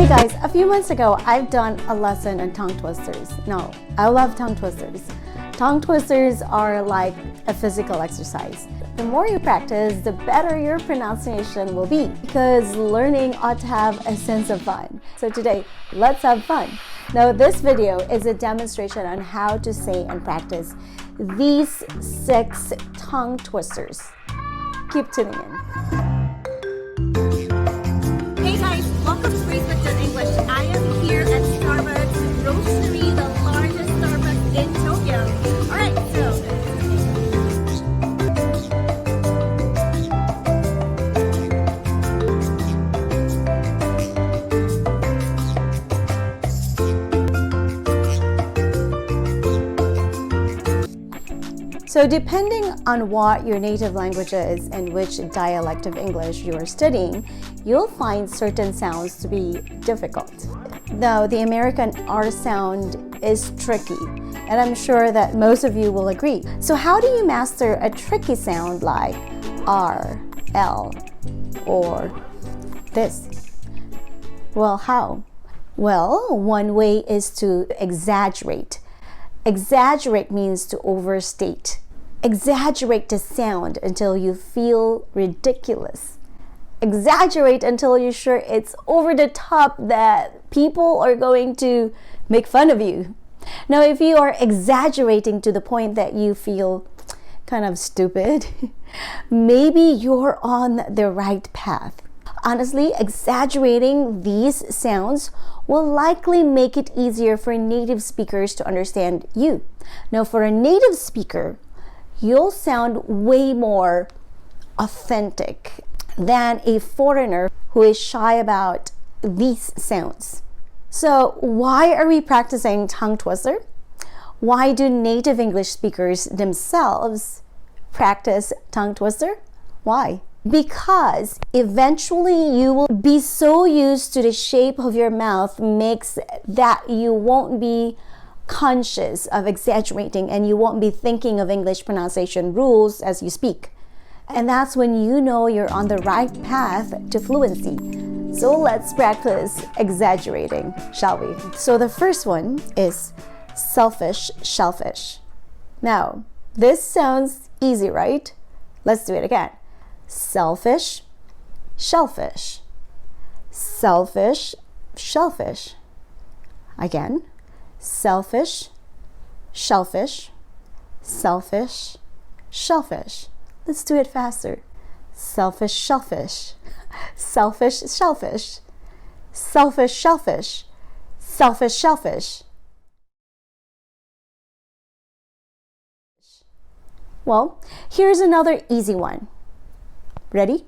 guys, a few months ago, I've done a lesson on tongue twisters. No, I love tongue twisters. Tongue twisters are like a physical exercise. The more you practice, the better your pronunciation will be, because learning ought to have a sense of fun. So today, let's have fun. Now, this video is a demonstration on how to say and practice these 6 tongue twisters. Keep tuning in. Hey guys, welcome to Phrasebook.English. I am here at Starbucks Roastery, the largest Starbucks in Tokyo. Alright, So depending on what your native language is and which dialect of English you are studying, you'll find certain sounds to be difficult. Though the American R sound is tricky, and I'm sure that most of you will agree. So how do you master a tricky sound like R, L, or this? Well, how? Well, one way is to exaggerate. Exaggerate means to overstate. Exaggerate the sound until you feel ridiculous. Exaggerate until you're sure it's over the top that people are going to make fun of you. Now, if you are exaggerating to the point that you feel kind of stupid, maybe you're on the right path. Honestly, exaggerating these sounds will likely make it easier for native speakers to understand you. Now, for a native speaker, you'll sound way more authentic than a foreigner who is shy about these sounds. So, why are we practicing tongue twister? Why do native English speakers themselves practice tongue twister? Why? Because eventually you will be so used to the shape of your mouth makes that you won't be conscious of exaggerating and you won't be thinking of English pronunciation rules as you speak. And that's when you know you're on the right path to fluency. So let's practice exaggerating, shall we? So the first one is selfish, shellfish. Now, this sounds easy, right? Let's do it again. Selfish, shellfish. Selfish, shellfish. Again. Selfish, shellfish. Selfish, shellfish. Let's do it faster. Selfish, shellfish. Selfish, shellfish. Selfish, shellfish. Selfish, shellfish. Well, here's another easy one. Ready?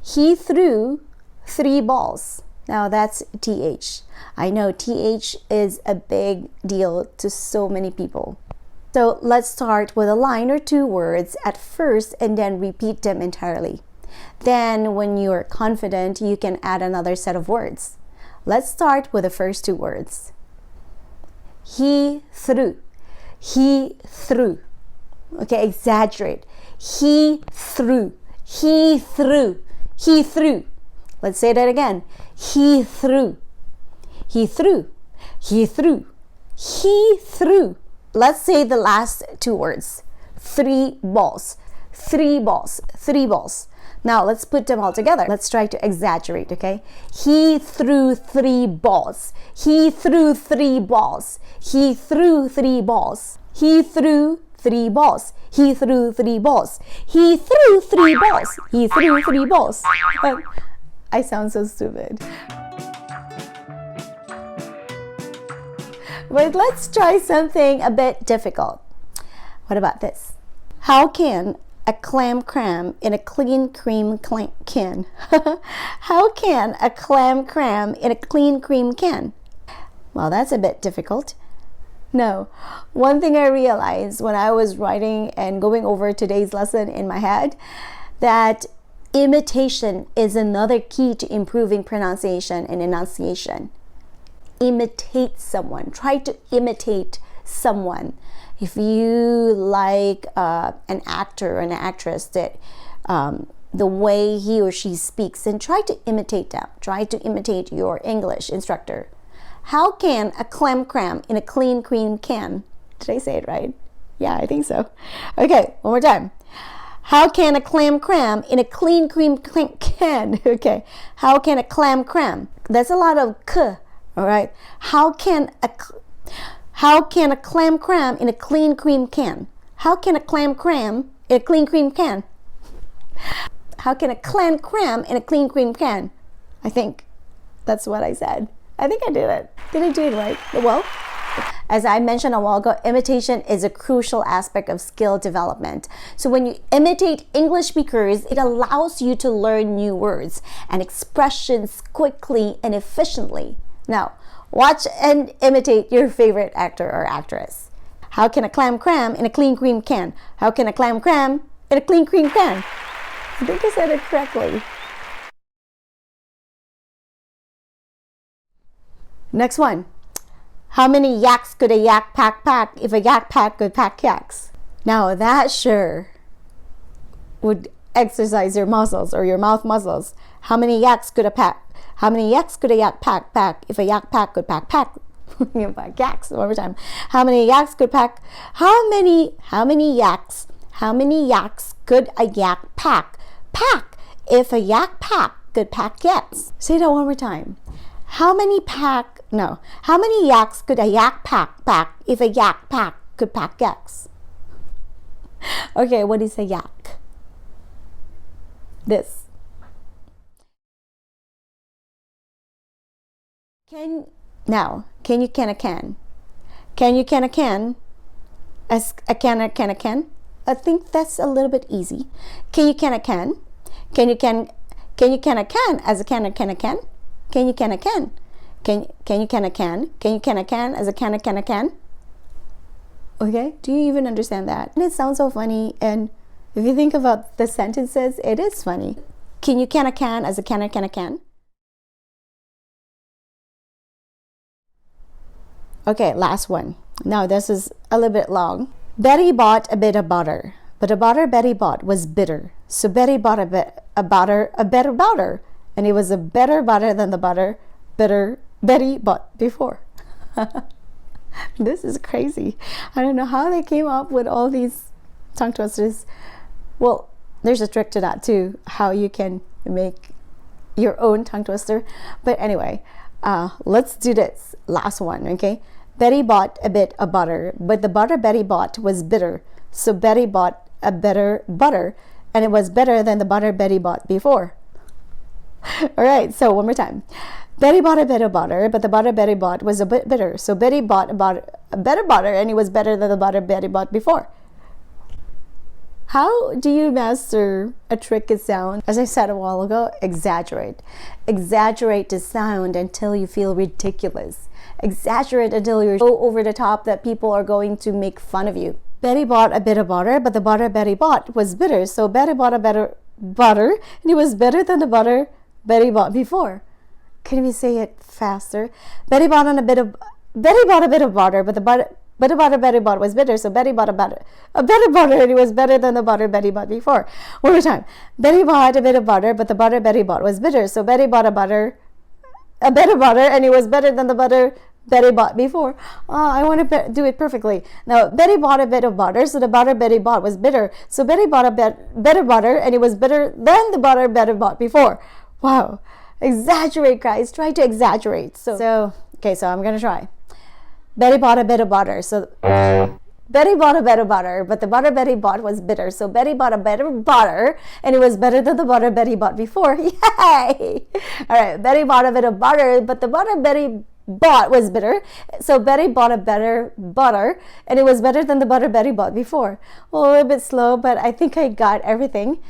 He threw 3 balls. Now that's TH. I know TH is a big deal to so many people. So let's start with a line or 2 words at first and then repeat them entirely. Then when you're confident, you can add another set of words. Let's start with the first 2 words. He threw. He threw. Okay, exaggerate. He threw. He threw. He threw. Let's say that again. He threw. He threw. He threw. He threw. Let's say the last 2 words. 3 balls. 3 balls. 3 balls. Now let's put them all together. Let's try to exaggerate, okay? He threw 3 balls. He threw 3 balls. He threw 3 balls. He threw 3 balls. He threw 3 balls. He threw 3 balls. He threw 3 balls. I sound so stupid. But let's try something a bit difficult. What about this? How can a clam cram in a clean cream can? How can a clam cram in a clean cream can? Well, that's a bit difficult. No. One thing I realized when I was writing and going over today's lesson in my head, that imitation is another key to improving pronunciation and enunciation. Imitate someone. Try to imitate someone. If you like an actor or an actress that the way he or she speaks and try to imitate them. Try to imitate your English instructor. How can a clam cram in a clean cream can? Did I say it right? Yeah, I think so. Okay, one more time. How can a clam cram in a clean cream can? Okay, how can a clam cram? That's a lot of k. All right. How can a clam cram in a clean cream can? How can a clam cram in a clean cream can? How can a clam cram in a clean cream can? I think that's what I said. I think I did it. Did I do it right? Well, as I mentioned a while ago, imitation is a crucial aspect of skill development. So when you imitate English speakers, it allows you to learn new words and expressions quickly and efficiently. Now, watch and imitate your favorite actor or actress. How can a clam cram in a clean cream can? How can a clam cram in a clean cream can? I think I said it correctly. Next one. How many yaks could a yak pack if a yak pack could pack yaks? Now that sure would exercise your muscles or your mouth muscles. How many yaks could a yak pack if a yak pack could pack yaks? One more time. How many yaks could pack? How many yaks could a yak pack if a yak pack could pack yaks? Say that one more time. How many yaks could a yak pack if a yak pack could pack yaks? Okay, what is a yak? This. Can you can a can? Can you can a can? As a can a can? I think that's a little bit easy. Can you can a can? Can you can a can as a can a can? Can you can a can? Can you can a can? Can you can a can as a can? Okay, do you even understand that? And it sounds so funny, and if you think about the sentences, it is funny. Can you can a can as a can? Okay, last one. Now this is a little bit long. Betty bought a bit of butter, but the butter Betty bought was bitter. So Betty bought a better butter, and it was a better butter than the butter Betty bought before. This is crazy. I don't know how they came up with all these tongue twisters. Well, there's a trick to that too, how you can make your own tongue twister. But anyway, let's do this last one, okay? Betty bought a bit of butter, but the butter Betty bought was bitter. So Betty bought a better butter, and it was better than the butter Betty bought before. All right, so one more time. Betty bought a bit of butter, but the butter Betty bought was a bit bitter. So Betty bought a better butter, and it was better than the butter Betty bought before. How do you master a tricky sound? As I said a while ago, exaggerate. Exaggerate the sound until you feel ridiculous. Exaggerate until you're so over the top that people are going to make fun of you. Betty bought a bit of butter, but the butter Betty bought was bitter. So Betty bought a better butter, and it was better than the butter Betty bought before. Can we say it faster? Betty bought a bit of butter, but the butter Betty bought was bitter. So Betty bought a better butter, and it was better than the butter Betty bought before. One more time. Betty bought a bit of butter, but the butter Betty bought was bitter. So Betty bought a better butter, and it was better than the butter Betty bought before. I want to do it perfectly. Now, Betty bought a bit of butter, so the butter Betty bought was bitter. So Betty bought a better butter, and it was better than the butter Betty bought before. Wow. Exaggerate, guys. Try to exaggerate. So I'm going to try. Betty bought a bit of butter. So Betty bought a bit of butter, but the butter Betty bought was bitter. So Betty bought a better butter, and it was better than the butter Betty bought before. Yay! All right. Betty bought a bit of butter, but the butter Betty bought was bitter. So Betty bought a better butter, and it was better than the butter Betty bought before. Well, a little bit slow, but I think I got everything.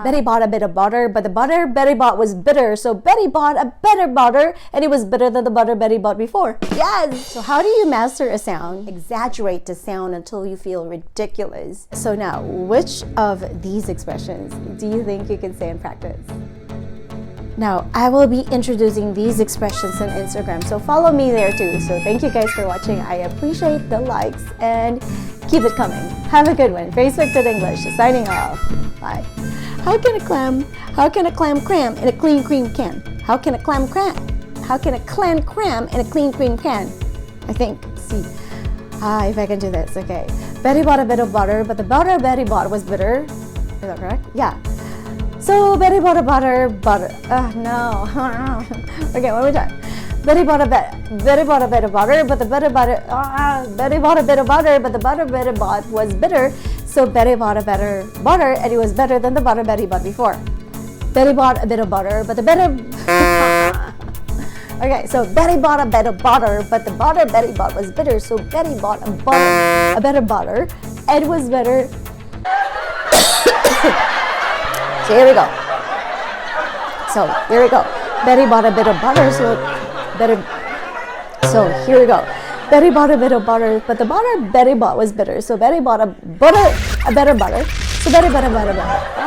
Betty bought a bit of butter, but the butter Betty bought was bitter. So Betty bought a better butter, and it was better than the butter Betty bought before. Yes! So how do you master a sound? Exaggerate the sound until you feel ridiculous. So now, which of these expressions do you think you can say in practice? Now, I will be introducing these expressions on Instagram, so follow me there too. So thank you guys for watching. I appreciate the likes, and keep it coming. Have a good one. Phrasebook.English signing off. Bye. How can a clam cram in a clean cream can? How can a clam cram in a clean cream can? I think, see, if I can do this, okay. Betty bought a bit of butter, but the butter Betty bought was bitter. Is that correct? Yeah. So Betty bought a butter. No. Okay, one more time. Betty bought a bit of butter, but the Betty bought a bit of butter, but the butter Betty bought was bitter. So Betty bought a better butter, and it was better than the butter Betty bought before. Betty bought a bit of butter, but the better. Okay, so Betty bought a bit of butter, but the butter Betty bought was bitter. So Betty bought a better butter, and it was better. So here we go. Betty bought a bit of butter, so here we go. Betty bought a bit of butter, but the butter Betty bought was bitter. So Betty bought a better butter. So Betty bought a better butter.